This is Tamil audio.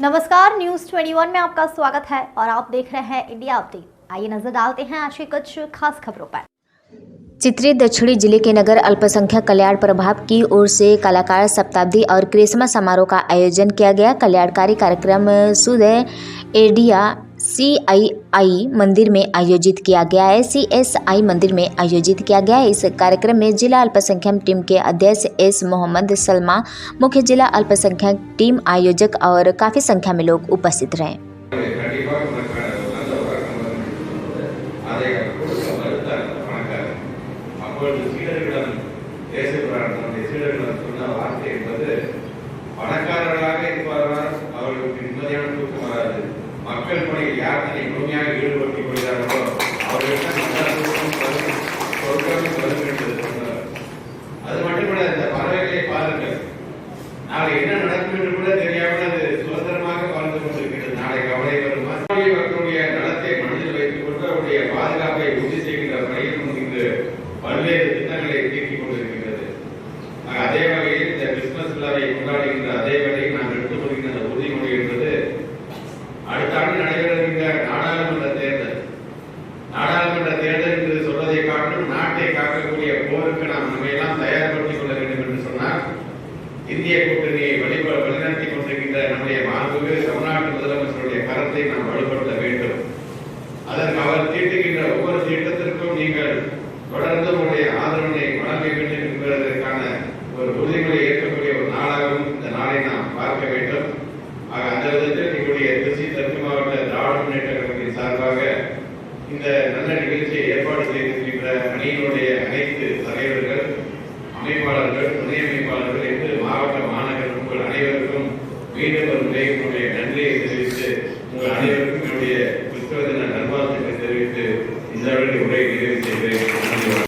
नमस्कार, न्यूज 21 में आपका स्वागत है और आप देख रहे हैं इंडिया अपडेट। आइए नजर डालते हैं आज की कुछ खास खबरों पर। चित्री दक्षिणी जिले के नगर अल्पसंख्यक कल्याण प्रभाग की ओर से कलाकार शताब्दी और क्रिसमस समारोह का आयोजन किया गया। कल्याणकारी कार्यक्रम सुदय एडिया CII मंदिर में आयोजित किया गया है। CSI मंदिर में आयोजित किया गया है। इस कार्यक्रम में जिला अल्पसंख्यक टीम के अध्यक्ष S मोहम्मद सलमा, मुख्य जिला अल्पसंख्यक टीम आयोजक और काफी संख्या में लोग उपस्थित रहे। மக்கள் பணியில் யார் தன்னை முழுமையாக ஈடுபடுத்திக் கொள்கிறார்களோ அவர்களுக்கு சொர்க்கமே வருகிறது சொன்னார். அது மட்டுமல்ல, இந்த பறவைகளை பாருங்கள், நாளை என்ன நடக்கும் என்று கூட தெரியாமல் அது சுதந்திரமாக வாழ்ந்து கொண்டிருக்கிறது. நாளை கவலை வருமா? மக்களுடைய நலத்தை மனதில் வைத்துக் கொண்டு அவருடைய பாதுகாப்பை உறுதி செய்கின்ற பணியில் இங்கு பல்வேறு திட்டங்களை தீர்க்கிக் கொண்டிருக்கிறது. அதே வகையில் இந்த கிறிஸ்துமஸ் விழாவை கொண்டாடுகின்ற அதே வேளையில் நாம் எடுத்துக் கொள்கின்ற உறுதிமொழி என்பது அடுத்த ஆண்டு நடைபெறுகின்ற நாடாளுமன்ற தேர்தல் என்று சொல்வதை காட்டிலும் நாட்டை காக்கக்கூடிய போருக்கு நாம் நம்மையெல்லாம் தயார்படுத்திக் கொள்ள வேண்டும் என்று சொன்னால் இந்திய கூட்டணியை வழிநடத்திக் கொண்டிருக்கின்ற நம்முடைய மாண்புமிகு தமிழ்நாட்டு முதலமைச்சருடைய கருத்தை நாம் வலுப்படுத்த வேண்டும். அதற்கு அவர் தீட்டுகின்ற ஒவ்வொரு திட்டத்திற்கும் நீங்கள் தொடர்ந்து உங்களுடைய ஆதரவினை வழங்க வேண்டும் என்பதற்கான ஒரு உறுதிமொழி ஏற்கக்கூடிய ஒரு நாளாகவும் இந்த நாளை நாம் பார்க்க வேண்டும். அந்த விதத்தில் எங்களுடைய திருச்சி தெற்கு மாவட்ட திராவிட முன்னேற்ற கழகத்தின் சார்பாக இந்த நல்ல நிகழ்ச்சியை ஏற்பாடு செய்திருக்கின்ற அணியினுடைய அனைத்து தலைவர்கள், அமைப்பாளர்கள், துணை அமைப்பாளர்கள் என்று மாவட்ட மாநகர் உங்கள் அனைவருக்கும் மீண்டும் ஒரு முறை உங்களுடைய நன்றியை தெரிவித்து உங்கள் அனைவருக்கும் என்னுடைய கிறிஸ்தவ தின நல்வாழ்த்துக்களை தெரிவித்து இந்த உரையை நிறைவு செய்கிறேன்.